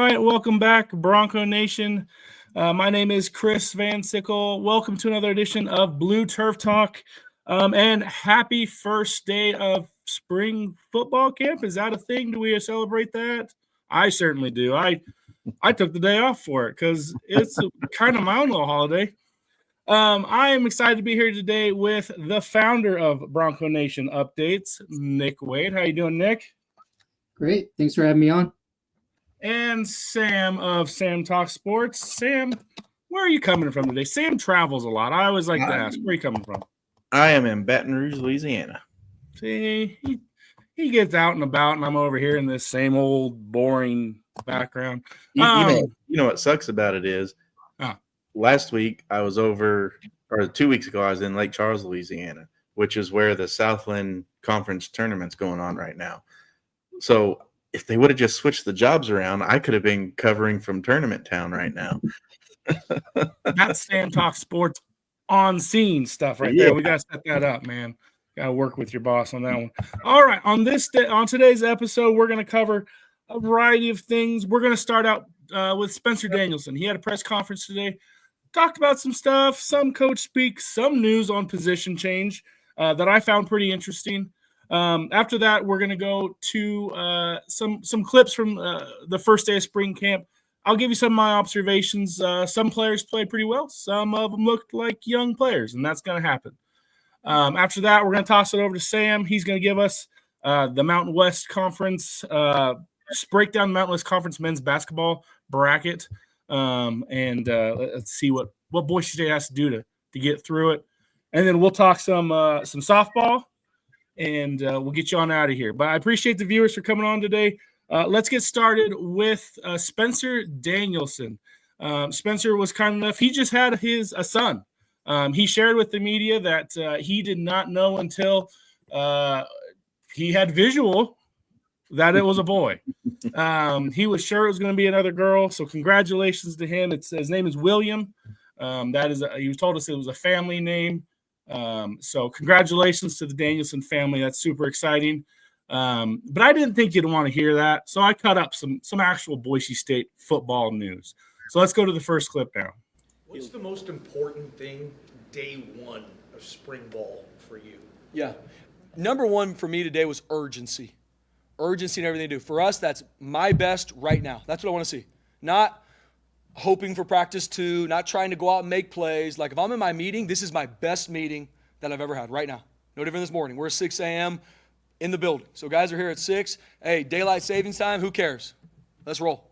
right, welcome back, Bronco Nation. My name is Chris Van Sickle. Welcome to another edition of Blue Turf Talk, and happy first day of spring football camp. Is that a thing? Do we celebrate that? I certainly do. I took the day off for it because it's kind of my own little holiday. I am excited to be here today with the founder of Bronco Nation Updates, Nick Wade. How you doing, Nick? Great. Thanks for having me on. And Sam of Sam Talk Sports. Sam, where are you coming from today? Sam travels a lot. I always like to ask, where are you coming from? I am in Baton Rouge, Louisiana. See, he gets out and about, and I'm over here in this same old boring background. You know what sucks about it is last week I was over, or 2 weeks ago, I was in Lake Charles, Louisiana, which is where the Southland Conference tournament's going on right now. So if they would have just switched the jobs around, I could have been covering from Tournament Town right now. That's Sam Talk Sports on scene stuff right there. We got to set that up, man. Got to work with your boss on that one. All right, on today's episode, we're going to cover a variety of things. We're going to start out with Spencer Danielson. He had a press conference today, talked about some stuff, some coach speaks, some news on position change that I found pretty interesting. After that, we're going to go to some clips from the first day of spring camp. I'll give you some of my observations. Some players played pretty well. Some of them looked like young players, and that's going to happen. After that, we're going to toss it over to Sam. He's going to give us the Mountain West Conference, just break down the Mountain West Conference men's basketball bracket, and let's see what Boise State has to do to get through it. And then we'll talk some softball. And we'll get you on out of here. But I appreciate the viewers for coming on today. Let's get started with Spencer Danielson. Spencer was kind enough. He just had a son. He shared with the media that he did not know until he had visual that it was a boy. He was sure it was going to be another girl. So congratulations to him. His name is William. He told us it was a family name. So congratulations to the Danielson family. That's super exciting. But I didn't think you'd want to hear that. So I cut up some actual Boise State football news. So let's go to the first clip now. What's the most important thing day one of spring ball for you? Yeah. Number one for me today was urgency. Urgency in everything they do. For us, that's my best right now. That's what I want to see. Not hoping for practice two, not trying to go out and make plays. Like if I'm in my meeting, this is my best meeting that I've ever had right now. No different this morning. We're at 6 a.m. in the building. So guys are here at 6. Hey, daylight savings time, who cares? Let's roll.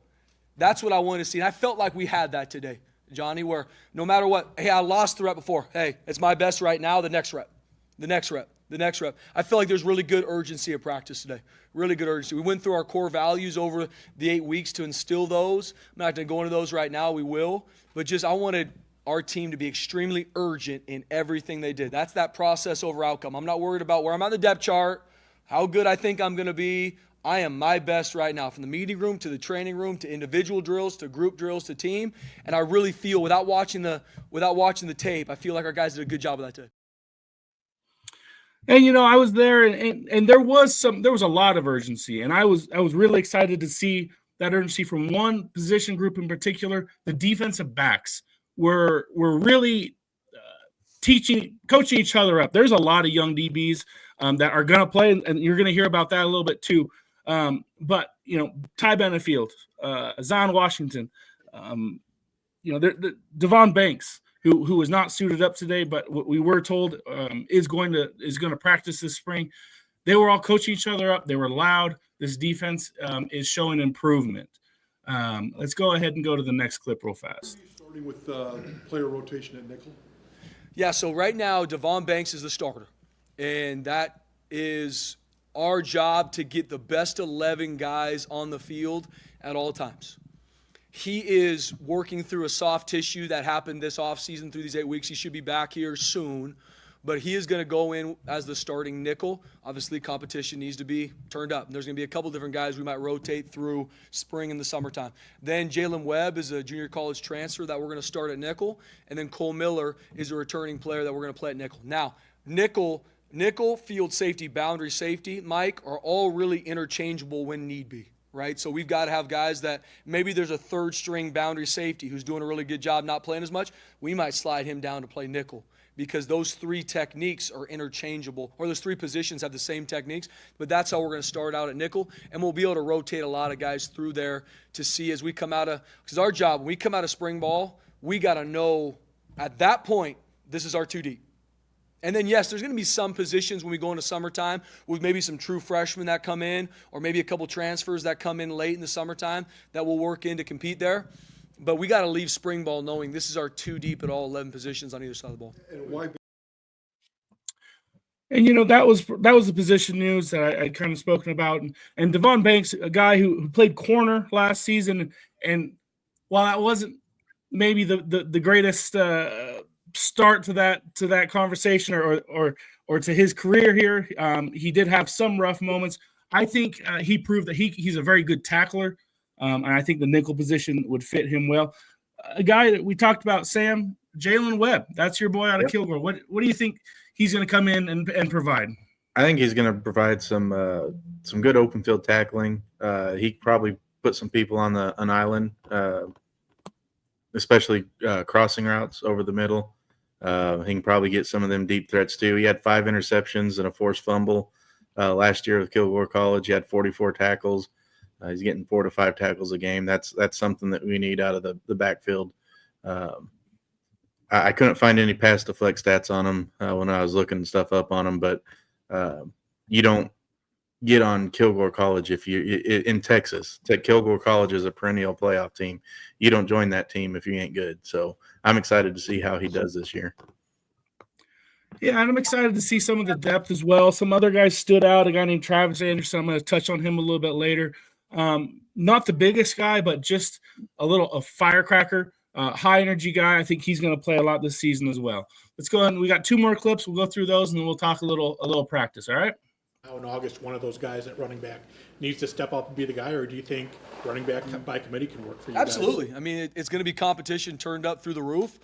That's what I wanted to see. And I felt like we had that today, Johnny, where no matter what, hey, I lost the rep before. Hey, it's my best right now, the next rep, the next rep, the next rep. I feel like there's really good urgency at practice today. Really good urgency. We went through our core values over the 8 weeks to instill those. I'm not going to go into those right now. We will. But just I wanted our team to be extremely urgent in everything they did. That's that process over outcome. I'm not worried about where I'm on the depth chart, how good I think I'm going to be. I am my best right now, from the meeting room to the training room to individual drills to group drills to team. And I really feel, without watching the tape, I feel like our guys did a good job of that today. And I was there, and there was a lot of urgency, and I was really excited to see that urgency from one position group in particular. The defensive backs were really coaching each other up. There's a lot of young DBs that are going to play, and you're going to hear about that a little bit too. But Ty Benefield, Zion Washington, Devon Banks, who was not suited up today, but what we were told is going to practice this spring. They were all coaching each other up. They were loud. This defense is showing improvement. Let's go ahead and go to the next clip real fast. Starting with player rotation at nickel. Yeah, so right now Devon Banks is the starter, and that is our job to get the best 11 guys on the field at all times. He is working through a soft tissue that happened this offseason through these 8 weeks. He should be back here soon, but he is going to go in as the starting nickel. Obviously, competition needs to be turned up. There's going to be a couple different guys we might rotate through spring and the summertime. Then Jalen Webb is a junior college transfer that we're going to start at nickel, and then Cole Miller is a returning player that we're going to play at nickel. Now, nickel, field safety, boundary safety, Mike, are all really interchangeable when need be. right? So we've got to have guys that maybe there's a third string boundary safety who's doing a really good job not playing as much. We might slide him down to play nickel because those three techniques are interchangeable, or those three positions have the same techniques. But that's how we're going to start out at nickel, and we'll be able to rotate a lot of guys through there to see as we come out of – because our job, when we come out of spring ball, we got to know at that point this is our 2 deep. And then, yes, there's going to be some positions when we go into summertime with maybe some true freshmen that come in or maybe a couple transfers that come in late in the summertime that will work in to compete there. But we got to leave spring ball knowing this is our 2 deep at all 11 positions on either side of the ball. And, you know, that was the position news that I'd kind of spoken about. And Devon Banks, a guy who played corner last season, and while that wasn't maybe the greatest start to that conversation or to his career here, he did have some rough moments. I think he proved that he's a very good tackler, and I think the nickel position would fit him well. A guy that we talked about, Sam, Jalen Webb, that's your boy out of Kilgore. What do you think he's going to come in and provide? I think he's going to provide some good open field tackling. He could probably put some people on an island, especially crossing routes over the middle. He can probably get some of them deep threats too. He had 5 interceptions and a forced fumble last year with Kilgore College. He had 44 tackles. He's getting 4 to 5 tackles a game. That's something that we need out of the backfield. I couldn't find any pass to flex stats on him when I was looking stuff up on him, but you don't get on Kilgore College if you in Texas. Kilgore College is a perennial playoff team. You don't join that team if you ain't good. So I'm excited to see how he does this year. Yeah, and I'm excited to see some of the depth as well. Some other guys stood out. A guy named Travis Anderson. I'm going to touch on him a little bit later. Not the biggest guy, but just a firecracker, high energy guy. I think he's going to play a lot this season as well. Let's go ahead. We got 2 more clips. We'll go through those and then we'll talk a little practice. All right. Now in August, one of those guys at running back needs to step up and be the guy, or do you think running back by committee can work for you? Absolutely. Guys? I mean, it's going to be competition turned up through the roof.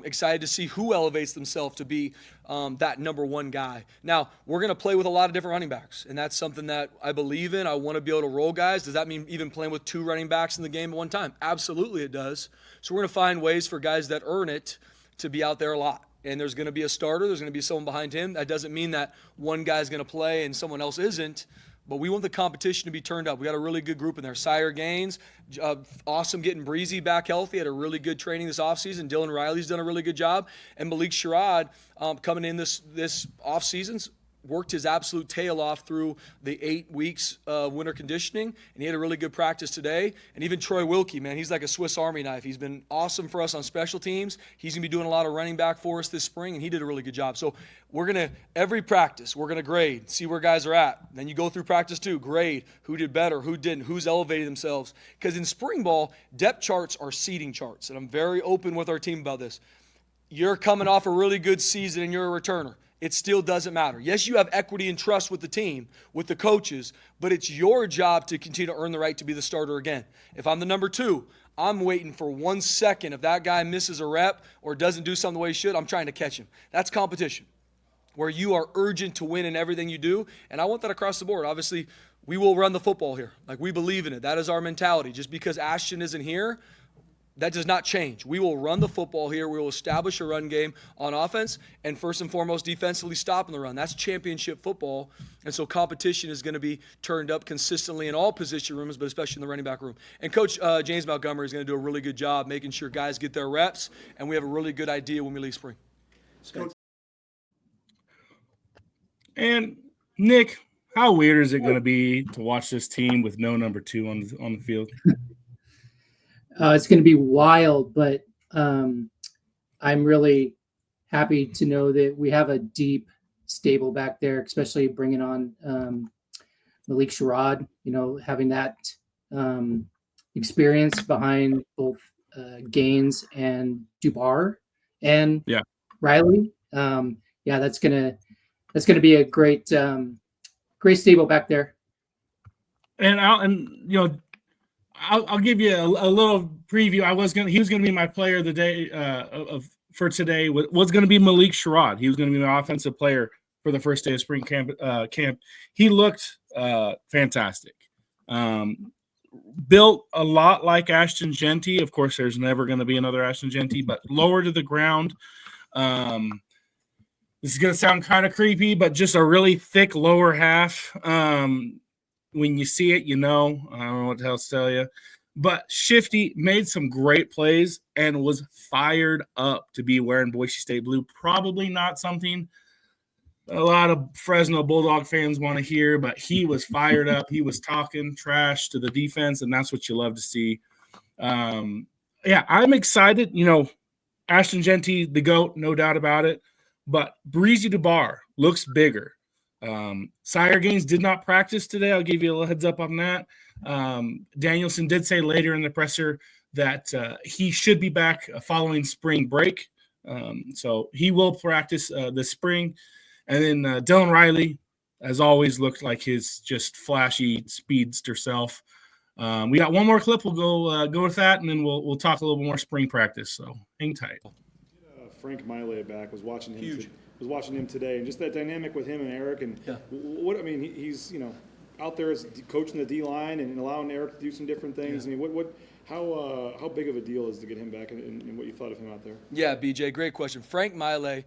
Excited to see who elevates themselves to be that number 1 guy. Now, we're going to play with a lot of different running backs, and that's something that I believe in. I want to be able to roll guys. Does that mean even playing with 2 running backs in the game at one time? Absolutely it does. So we're going to find ways for guys that earn it to be out there a lot. And there's going to be a starter. There's going to be someone behind him. That doesn't mean that one guy's going to play and someone else isn't. But we want the competition to be turned up. We got a really good group in there. Sire Gaines, awesome getting Breezy back healthy. Had a really good training this offseason. Dylan Riley's done a really good job. And Malik Sherrod coming in this offseason's worked his absolute tail off through the 8 weeks of winter conditioning, and he had a really good practice today. And even Troy Wilkie, man, he's like a Swiss Army knife. He's been awesome for us on special teams. He's going to be doing a lot of running back for us this spring, and he did a really good job. So we're going to, every practice, we're going to grade, see where guys are at. Then you go through practice 2, grade who did better, who didn't, who's elevated themselves. Because in spring ball, depth charts are seeding charts, and I'm very open with our team about this. You're coming off a really good season, and you're a returner. It still doesn't matter. Yes, you have equity and trust with the team, with the coaches, but it's your job to continue to earn the right to be the starter again. If I'm the number 2, I'm waiting for 1 second. If that guy misses a rep or doesn't do something the way he should, I'm trying to catch him. That's competition, where you are urgent to win in everything you do, and I want that across the board. Obviously, we will run the football here. Like, we believe in it. That is our mentality. Just because Ashton isn't here, that does not change. We will run the football here. We will establish a run game on offense, and first and foremost, defensively stopping the run. That's championship football, and so competition is going to be turned up consistently in all position rooms, but especially in the running back room. And Coach James Montgomery is going to do a really good job making sure guys get their reps, and we have a really good idea when we leave spring. And, Nick, how weird is it going to be to watch this team with no number 2 on the field? It's going to be wild, but I'm really happy to know that we have a deep stable back there, especially bringing on Malik Sherrod, having that experience behind both Gaines and Dubar and Riley. That's gonna be a great stable back there. And I'll give you a little preview. He was gonna be my player of the day for today. Was going to be Malik Sherrod. He was going to be my offensive player for the first day of spring camp. He looked fantastic. built a lot like Ashton Genty. Of course, there's never going to be another Ashton Genty, but lower to the ground. This is going to sound kind of creepy, but just a really thick lower half. When you see it, you know. I don't know what else to tell you. But Shifty made some great plays and was fired up to be wearing Boise State blue. Probably not something a lot of Fresno Bulldog fans want to hear, but he was fired up. He was talking trash to the defense, and that's what you love to see. Yeah, I'm excited. You know, Ashton Genty, the GOAT, no doubt about it. But Breezy DeBar looks bigger. Sire Gaines did not practice today. I'll give you a little heads up on that. Danielson did say later in the presser that he should be back following spring break. So he will practice this spring. And then Dylan Riley, as always, looked like his just flashy speedster self. We got one more clip. We'll go with that, and then we'll talk a little bit more spring practice. So hang tight. Frank Miley back was watching him. Was watching him today, and just that dynamic with him and Eric. And what I mean, he's out there as coaching the D line and allowing Eric to do some different things. Yeah. I mean, how big of a deal is to get him back, and what you thought of him out there? Yeah, BJ, great question. Frank Miley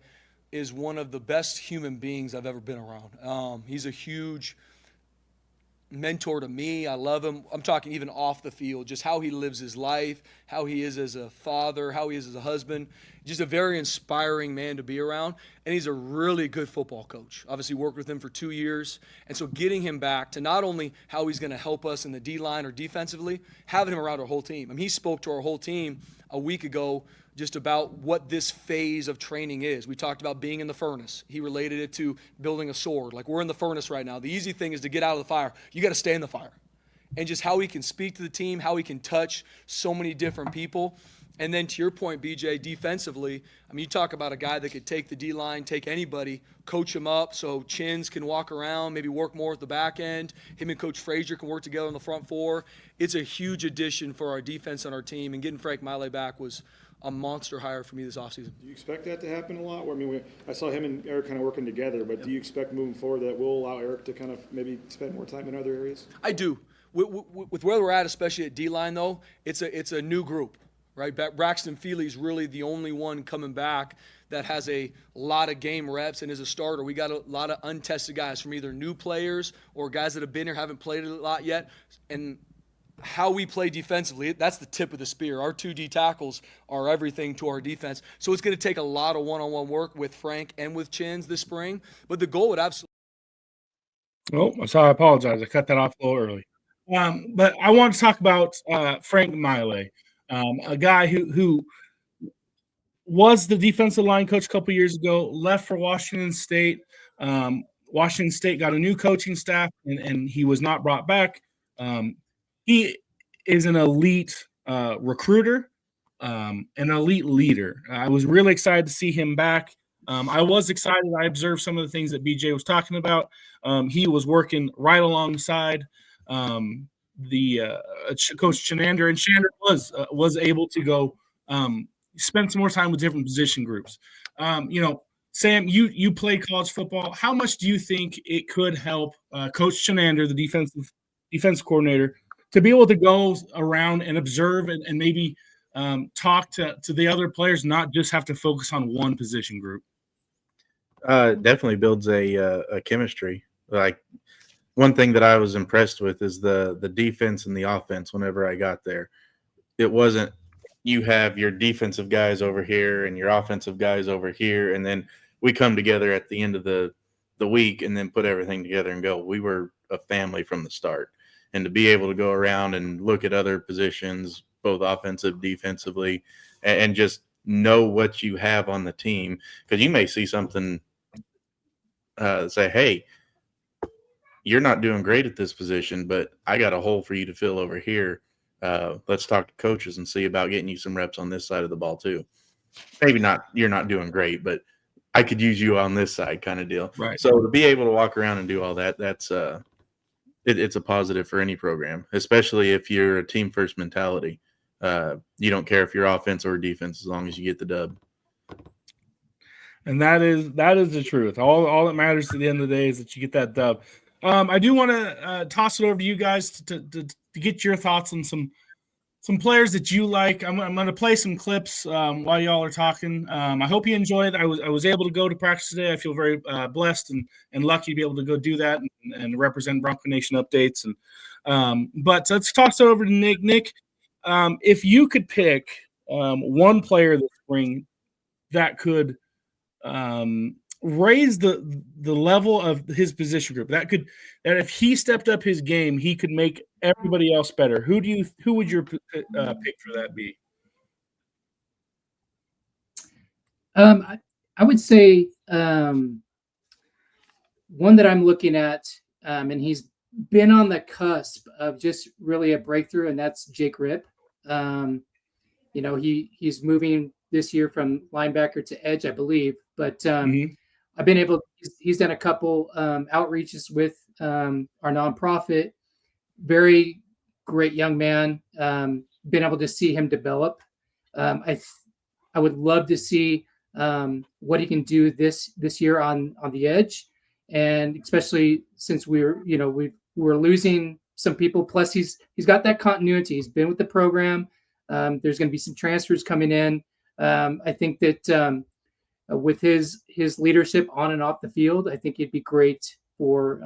is one of the best human beings I've ever been around. He's a huge mentor to me. I love him. I'm talking even off the field, just how he lives his life, how he is as a father, how he is as a husband. Just a very inspiring man to be around, and he's a really good football coach. Obviously worked with him for 2 years, and so getting him back to not only how he's going to help us in the D-line or defensively, having him around our whole team. I mean, he spoke to our whole team a week ago just about what this phase of training is. We talked about being in the furnace. He related it to building a sword. Like, we're in the furnace right now. The easy thing is to get out of the fire. You got to stay in the fire. And just how he can speak to the team, how he can touch so many different people. And then to your point, BJ, defensively, I mean, you talk about a guy that could take the D-line, take anybody, coach him up so Chins can walk around, maybe work more at the back end. Him and Coach Frazier can work together on the front four. It's a huge addition for our defense on our team, and getting Frank Miley back was a monster hire for me this offseason. Do you expect that to happen a lot? I mean, I saw him and Eric kind of working together, but do you expect moving forward that will allow Eric to kind of maybe spend more time in other areas? I do. With where we're at, especially at D-line, though, it's a new group. Right, Braxton Feely's really the only one coming back that has a lot of game reps and is a starter. We got a lot of untested guys from either new players or guys that have been here, haven't played it a lot yet. And how we play defensively, that's the tip of the spear. Our 2 D tackles are everything to our defense. So it's going to take a lot of one-on-one work with Frank and with Chins this spring. But the goal would absolutely. Oh, I apologize. I cut that off a little early. But I want to talk about Frank Miley. A guy who was the defensive line coach a couple years ago, left for Washington State. Washington State got a new coaching staff, and he was not brought back. He is an elite recruiter, an elite leader. I was really excited to see him back. I was excited. I observed some of the things that BJ was talking about. He was working right alongside Coach Chenander, and Chenander was able to go spend some more time with different position groups. Sam, you play college football. How much do you think it could help Coach Chenander, the defense coordinator, to be able to go around and observe and maybe talk to the other players, not just have to focus on one position group? Definitely builds a chemistry. Like, one thing that I was impressed with is the defense and the offense. Whenever I got there, it wasn't you have your defensive guys over here and your offensive guys over here, and then we come together at the end of the week and then put everything together and go. We were a family from the start, and to be able to go around and look at other positions, both offensive, defensively, and just know what you have on the team, because you may see something say, hey, you're not doing great at this position, but I got a hole for you to fill over here. Let's talk to coaches and see about getting you some reps on this side of the ball too. Maybe not, you're not doing great, but I could use you on this side kind of deal. Right. So to be able to walk around and do all that, that's it's a positive for any program, especially if you're a team first mentality. You don't care if you're offense or defense as long as you get the dub. And that is the truth. All that matters at the end of the day is that you get that dub. I do want to toss it over to you guys to to get your thoughts on some players that you like. I'm going to play some clips while y'all are talking. I hope you enjoyed. I was able to go to practice today. I feel very blessed and lucky to be able to go do that and represent Bronco Nation updates. And but let's toss it over to Nick. Nick, if you could pick one player this spring that could raise the level of his position group, that if he stepped up his game, he could make everybody else better. Who would your pick for that be? I would say one that I'm looking at, and he's been on the cusp of just really a breakthrough, and that's Jake Ripp. He's moving this year from linebacker to edge, I believe, but I've been able. He's done a couple outreaches with our nonprofit. Very great young man. Been able to see him develop. I would love to see what he can do this year on the edge, and especially since we're losing some people. Plus, he's got that continuity. He's been with the program. There's going to be some transfers coming in. I think that with his leadership on and off the field, I think it'd be great for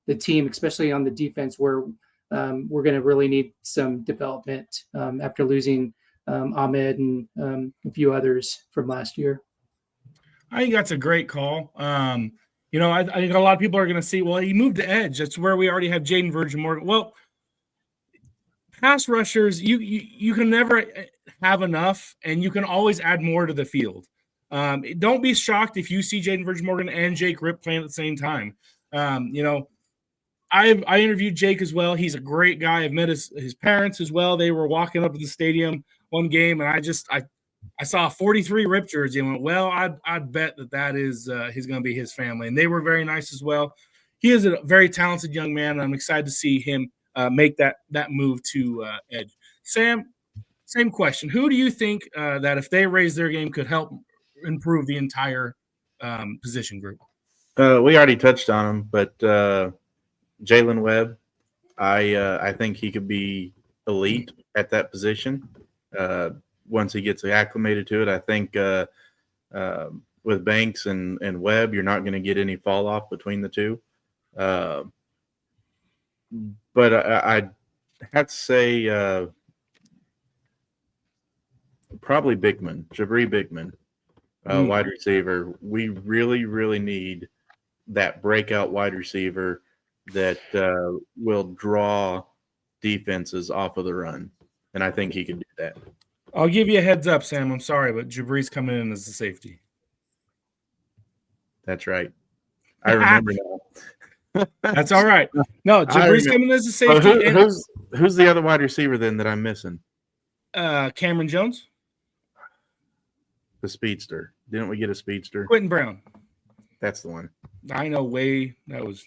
the team, especially on the defense, where we're going to really need some development after losing Ahmed and a few others from last year. I think that's a great call. I think a lot of people are going to see, well, he moved to edge. That's where we already have Jaden Virgin Morgan. Well, pass rushers, you can never have enough, and you can always add more to the field. Don't be shocked if you see Jaden Virgin Morgan and Jake Ripp playing at the same time. I interviewed Jake as well. He's a great guy. I've met his parents as well. They were walking up to the stadium one game, and I saw a 43 Ripp jersey and went, well, I'd bet that is he's going to be his family. And they were very nice as well. He is a very talented young man, and I'm excited to see him make that move to edge. Sam, same question. Who do you think that if they raise their game could help improve the entire position group? We already touched on him, but Jalen Webb, I think he could be elite at that position once he gets acclimated to it. I think with Banks and Webb, you're not going to get any fall off between the two. But I'd have to say probably Jabri Bickman, wide receiver. We really, really need that breakout wide receiver that will draw defenses off of the run. And I think he can do that. I'll give you a heads up, Sam. I'm sorry, but Jabri's coming in as a safety. That's right. I remember now. That's all right. No, Jabri's coming as a safety. Who's the other wide receiver then that I'm missing? Cameron Jones. The speedster. Didn't we get a speedster? Quentin Brown. That's the one. I know that was.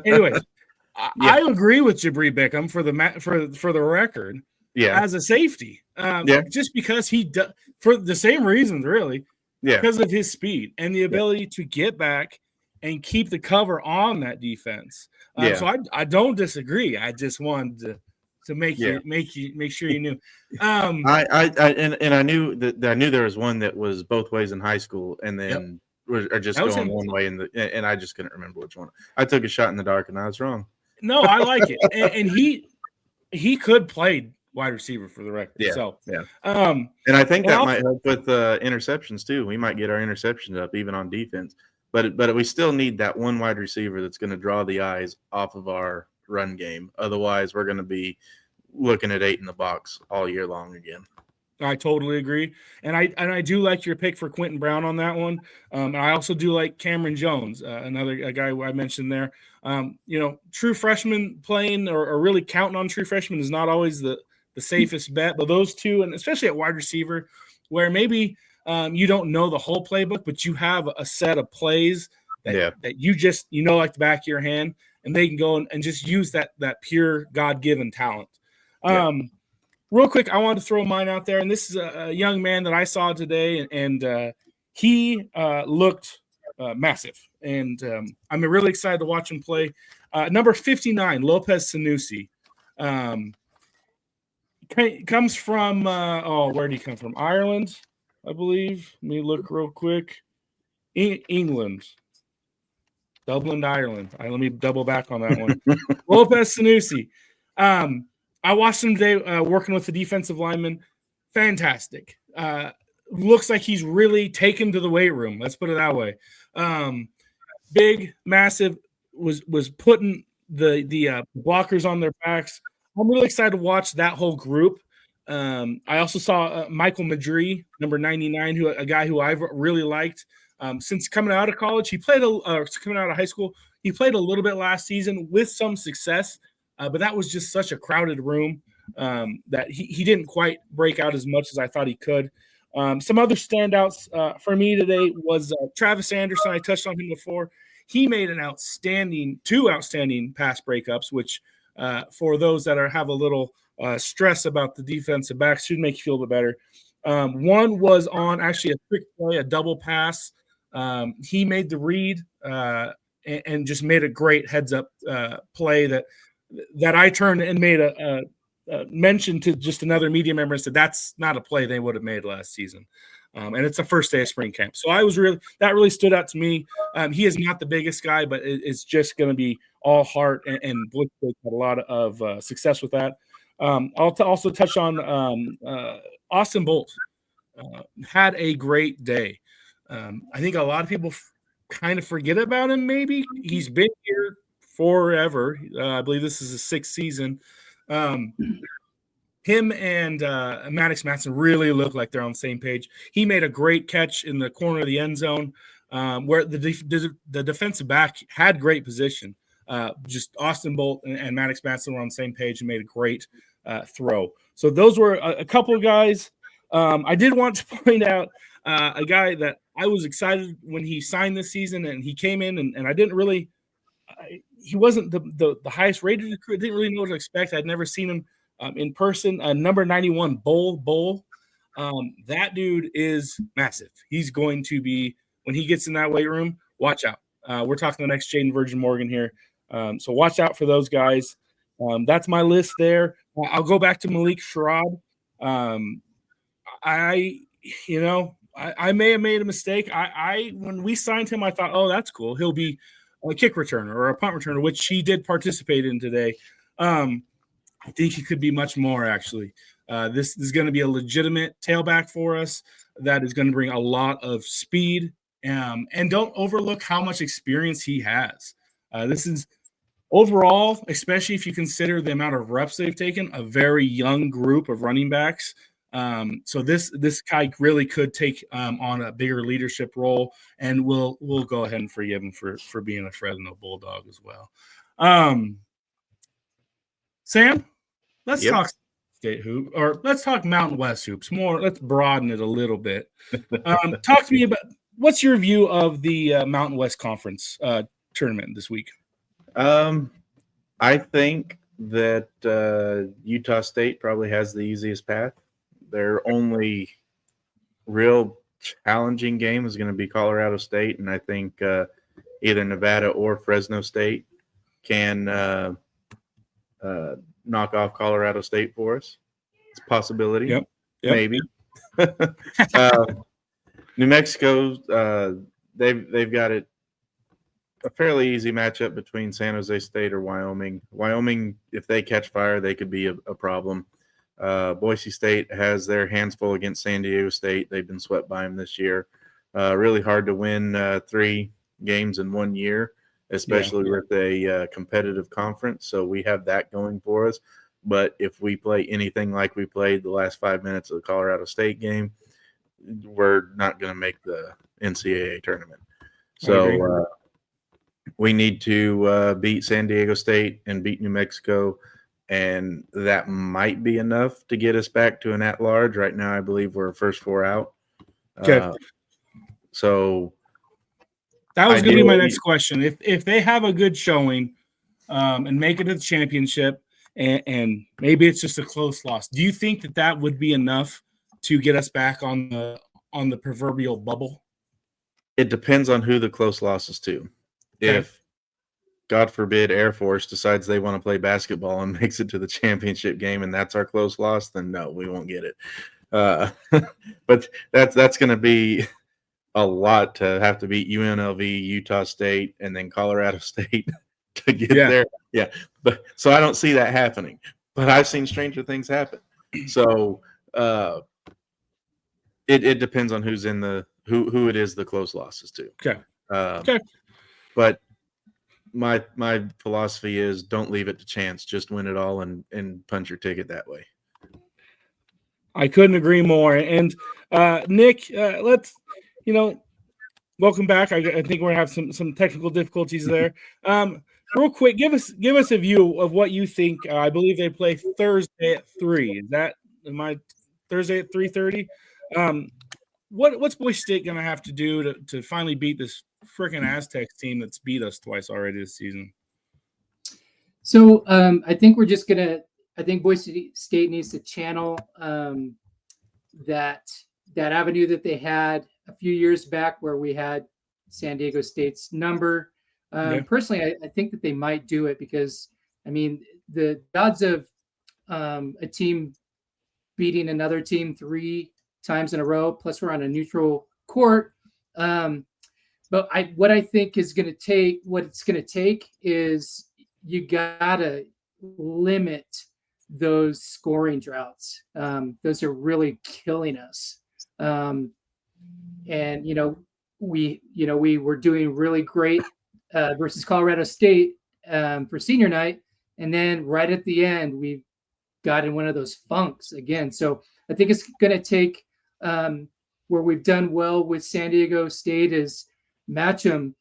Anyways, I agree with Jabri Bickham for the record. Yeah. As a safety. Just because he does, for the same reasons, really. Yeah. Because of his speed and the ability to get back and keep the cover on that defense. So I don't disagree. I just wanted to make sure you knew. I knew that I knew there was one that was both ways in high school, and then are just going one way and I just couldn't remember which one. I took a shot in the dark and I was wrong. No, I like it, and he could play wide receiver for the record. Yeah. So and I think that might help with interceptions too. We might get our interceptions up even on defense. But we still need that one wide receiver that's going to draw the eyes off of our run game. Otherwise, we're going to be looking at 8 in the box all year long again. I totally agree, and I do like your pick for Quentin Brown on that one. And I also do like Cameron Jones, another guy I mentioned there. True freshman playing or really counting on true freshmen is not always the safest bet. But those two, and especially at wide receiver, where maybe you don't know the whole playbook, but you have a set of plays that you just like the back of your hand, and they can go and just use that pure God-given talent. Real quick, I wanted to throw mine out there, and this is a young man that I saw today, and he looked massive, and I'm really excited to watch him play. Number 59, Lopez Sanusi. Comes from where did he come from? Ireland, I believe. Let me look real quick. England. Dublin, Ireland. Let me double back on that one. Lopez Sanusi. I watched him today working with the defensive lineman. Fantastic. Looks like he's really taken to the weight room. Let's put it that way. Big, massive, was putting the blockers on their backs. I'm really excited to watch that whole group. I also saw Michael Madri, number 99, a guy who I've really liked. Since coming out of college, coming out of high school, he played a little bit last season with some success, but that was just such a crowded room that he didn't quite break out as much as I thought he could. Some other standouts for me today was Travis Anderson. I touched on him before. He made two outstanding pass breakups, which for those that have a little stress about the defensive backs should make you feel a bit better. One was on actually a quick play, a double pass. He made the read and just made a great heads-up play that I turned and made a mention to just another media member and said that's not a play they would have made last season. And it's the first day of spring camp. So that really stood out to me. He is not the biggest guy, but it's just going to be all heart and Blitz had a lot of success with that. I'll also touch on Austin Bolt. Had a great day. I think a lot of people kind of forget about him. Maybe he's been here forever. I believe this is his 6th season. Him and Maddox Matson really look like they're on the same page. He made a great catch in the corner of the end zone where the defensive back had great position. Just Austin Bolt and Maddox Matson were on the same page and made a great throw. So those were a couple of guys. I did want to point out a guy that I was excited when he signed this season, and he came in, and I didn't really he wasn't the highest rated recruit. I didn't really know what to expect. I'd never seen him in person. Number 91, Bull. That dude is massive. He's going to be, when he gets in that weight room, watch out. We're talking the next Jaden Virgin Morgan here. So watch out for those guys. That's my list there. I'll go back to Malik Sherrod. I may have made a mistake. When we signed him, I thought, oh, that's cool. He'll be a kick returner or a punt returner, which he did participate in today. I think he could be much more, actually. This is going to be a legitimate tailback for us that is going to bring a lot of speed. And don't overlook how much experience he has. This is overall, especially if you consider the amount of reps they've taken, a very young group of running backs. So this guy really could take on a bigger leadership role, and we'll go ahead and forgive him for being a Fresno Bulldog as well. Sam, let's talk state hoop, or let's talk Mountain West hoops more. Let's broaden it a little bit. Talk to me about what's your view of the Mountain West Conference tournament this week. I think that Utah State probably has the easiest path. Their only real challenging game is going to be Colorado State, and I think either Nevada or Fresno State can knock off Colorado State for us. It's a possibility. Yep. Maybe. New Mexico, they've got it a fairly easy matchup between San Jose State or Wyoming. Wyoming, if they catch fire, they could be a problem. Boise State has their hands full against San Diego State. They've been swept by them this year. Really hard to win 3 games in 1 year, especially with a competitive conference. So we have that going for us. But if we play anything like we played the last 5 minutes of the Colorado State game, we're not going to make the NCAA tournament. So we need to beat San Diego State and beat New Mexico, and that might be enough to get us back to an at-large. Right now, I believe we're first 4 out. Okay. So that was going to be my next question. If they have a good showing and make it to the championship, and maybe it's just a close loss, do you think that would be enough to get us back on the proverbial bubble? It depends on who the close loss is to. Okay. God forbid, Air Force decides they want to play basketball and makes it to the championship game, and that's our close loss, then no, we won't get it. But that's going to be a lot to have to beat UNLV, Utah State, and then Colorado State to get there. Yeah, but so I don't see that happening. But I've seen stranger things happen. So it depends on who's in the who it is the close losses to. Okay. But my philosophy is don't leave it to chance. Just win it all and punch your ticket that way. I couldn't agree more. And Nick, let's welcome back. I think we're gonna have some technical difficulties there. Real quick, give us a view of what you think. I believe they play Thursday at 3. Is that Thursday at 3:30? What's Boise State gonna have to do to finally beat this freaking Aztecs team that's beat us twice already this season? So I think we're just gonna. I think Boise State needs to channel that avenue that they had a few years back, where we had San Diego State's number. Personally, I think that they might do it because, I mean, the odds of a team beating another team 3 times in a row, plus we're on a neutral court. But what I think is going to take, what it's going to take is you got to limit those scoring droughts. Those are really killing us. And, we were doing really great versus Colorado State for senior night. And then right at the end, we got in one of those funks again. So I think it's going to take where we've done well with San Diego State is match them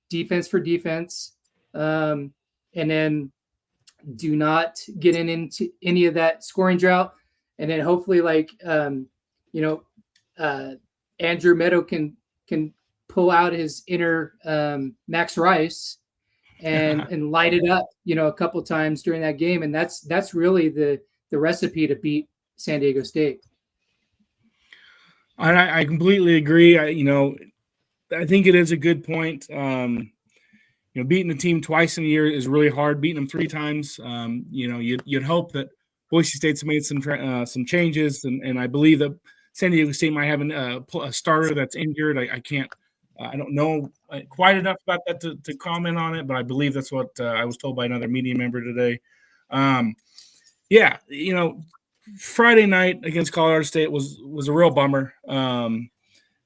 defense for defense. And then do not get into any of that scoring drought. And then hopefully Andrew Meadow can pull out his inner Max Rice and light it up, a couple times during that game. And that's really the recipe to beat San Diego State. I completely agree. I think it is a good point. Beating a team twice in a year is really hard. Beating them 3 times, you'd hope that Boise State's made some changes, and I believe that San Diego State might have a starter that's injured. I don't know quite enough about that to comment on it, but I believe that's what I was told by another media member today. Friday night against Colorado State was a real bummer.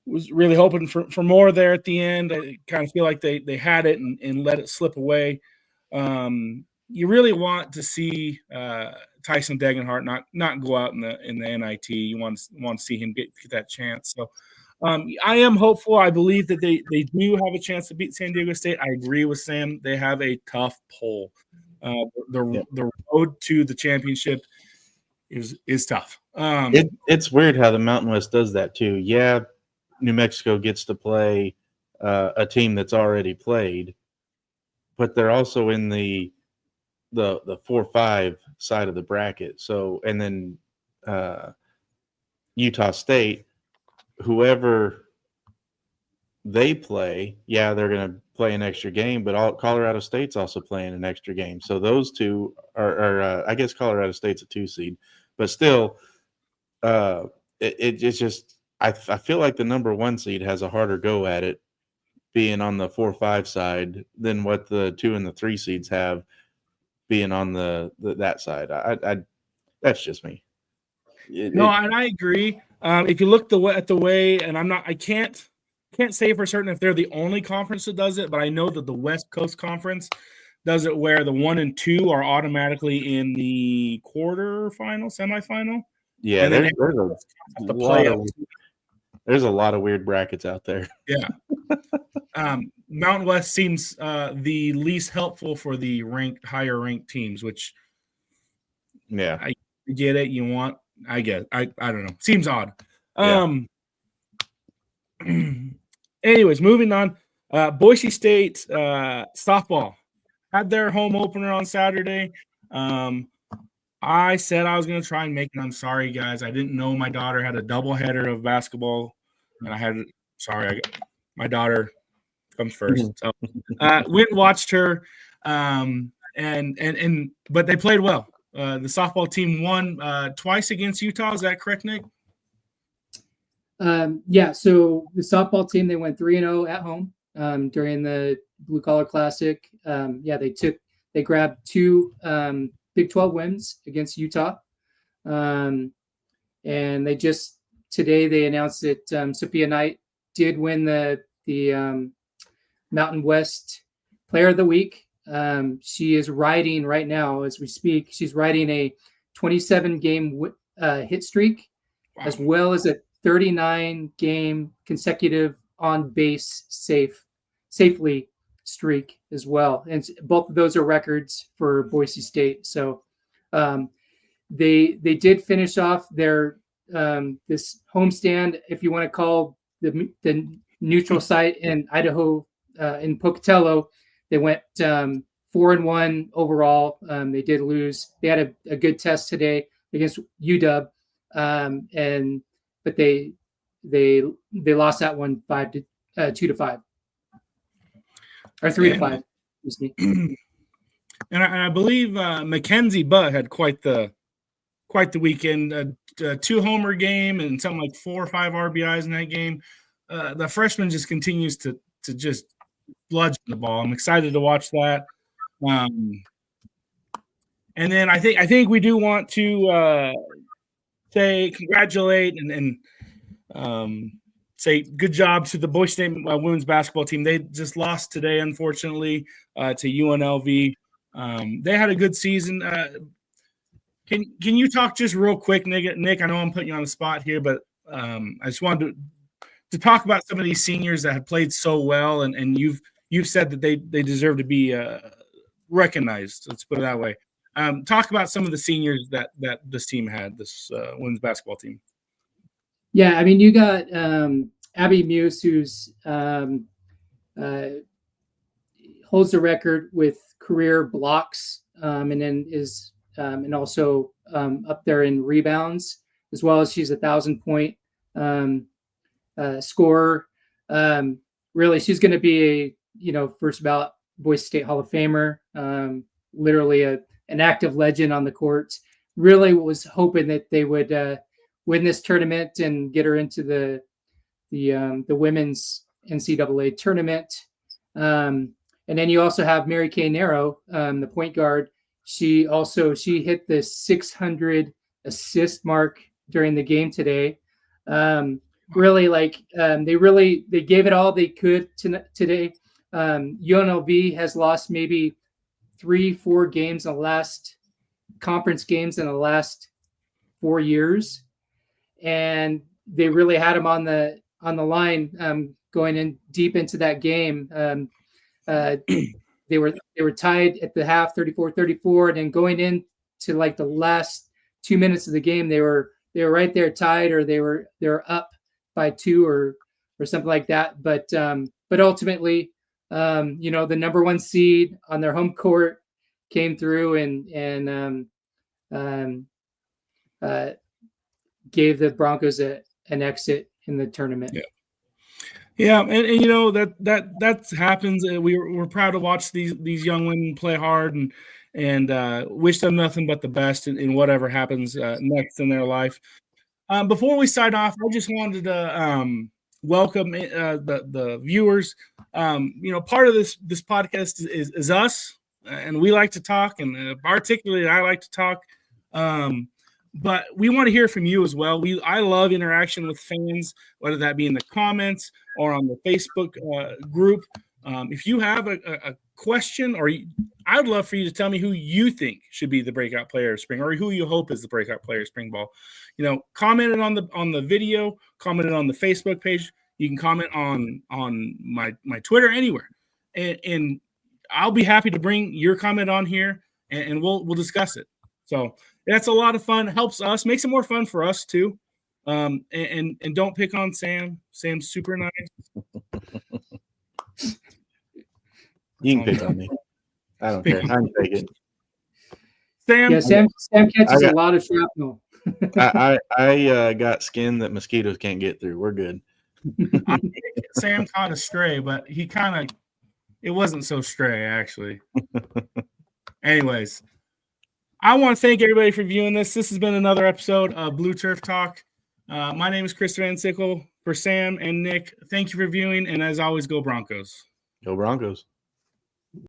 Was really hoping for more there at the end. I kind of feel like they had it and let it slip away. You really want to see Tyson Degenhart not go out in the NIT. You want to see him get that chance. So I am hopeful. I believe that they do have a chance to beat San Diego State. I agree with Sam. They have a tough pull. The road to the championship is tough. It's weird how the Mountain West does that too. Yeah, New Mexico gets to play a team that's already played, but they're also in the 4-5 side of the bracket. So, and then Utah State, whoever they play, they're going to play an extra game, but Colorado State's also playing an extra game. So those two are I guess Colorado State's a 2 seed, but still, it's just. I feel like the number 1 seed has a harder go at it being on the 4-5 side than what the 2 and the 3 seeds have being on that side. I that's just me. And I agree. If you look at the way, and I can't say for certain if they're the only conference that does it, but I know that the West Coast Conference does it where the 1 and 2 are automatically in the quarterfinal, semifinal. Yeah, there's a lot of weird brackets out there. Yeah. Mountain West seems the least helpful for the higher ranked teams, which I get it. I get I don't know. Seems odd. Anyways, moving on. Boise State softball had their home opener on Saturday. I said I was going to try and make it. I'm sorry, guys. I didn't know my daughter had a doubleheader of basketball, and my daughter comes first. So went and watched her, but they played well. The softball team won twice against Utah. Is that correct, Nick? Yeah. So the softball team, they went 3-0 at home during the Blue Collar Classic. They grabbed 2 Big 12 wins against Utah. And today they announced that Sophia Knight did win the Mountain West Player of the Week. She is riding right now as we speak. She's riding a 27-game hit streak, as well as a 39-game consecutive on-base safely streak as well. And both of those are records for Boise State. So they did finish off their this homestand, if you want to call the neutral site in Idaho, in Pocatello. They went 4-1 overall. They did lose. They had a good test today against UW, but they lost that one 2-5 or 3-5. Excuse me. And I believe Mackenzie Butt had quite the weekend. A 2-homer game and something like 4 or 5 RBIs in that game. The freshman just continues to just bludgeon the ball. I'm excited to watch that. And then I think we do want to say congratulate and say good job to the Boise State women's basketball team. They just lost today, unfortunately, to UNLV. They had a good season. Can you talk just real quick, Nick? I know I'm putting you on the spot here, but I just wanted to talk about some of these seniors that have played so well, and you've said that they deserve to be recognized. Let's put it that way. Talk about some of the seniors that this team had, this women's basketball team. Yeah, I mean, you got Abby Muse, who's holds the record with career blocks, and then is and also up there in rebounds, as well as she's 1,000-point scorer. Really, she's going to be first ballot Boise State Hall of Famer. Literally an active legend on the court. Really was hoping that they would win this tournament and get her into the women's NCAA tournament. And then you also have Mary Kay Narrow, the point guard. She hit the 600 assist mark during the game today. Really, they gave it all they could today. UNLV has lost maybe 3-4 games in the last conference games in the last 4 years, and they really had them on the line going in deep into that game. They were tied at the half 34-34, and then going into like the last 2 minutes of the game, they were right there tied, or they were up by 2 or something like that. But ultimately, the number 1 seed on their home court came through and gave the Broncos an exit in the tournament. Yeah, and that happens. We're proud to watch these young women play hard and wish them nothing but the best in whatever happens next in their life. Before we sign off, I just wanted to welcome the viewers. Part of this podcast is us, and we like to talk, and particularly I like to talk. But we want to hear from you as well. I love interaction with fans, whether that be in the comments or on the Facebook group. If you have a question, I would love for you to tell me who you think should be the breakout player of spring, or who you hope is the breakout player of spring ball. Comment it on the video, comment it on the Facebook page. You can comment on my Twitter, anywhere, and I'll be happy to bring your comment on here, and we'll discuss it. So that's a lot of fun. Helps us, makes it more fun for us too. And don't pick on Sam. Sam's super nice. You can pick on me. I don't care. I'm taking Sam. Yeah, Sam catches a lot of shrapnel. I got skin that mosquitoes can't get through. We're good. I think Sam caught a stray, but it wasn't so stray, actually. Anyways, I want to thank everybody for viewing this. This has been another episode of Blue Turf Talk. My name is Chris Van Sickle. For Sam and Nick, thank you for viewing, and as always, go Broncos. Go Broncos.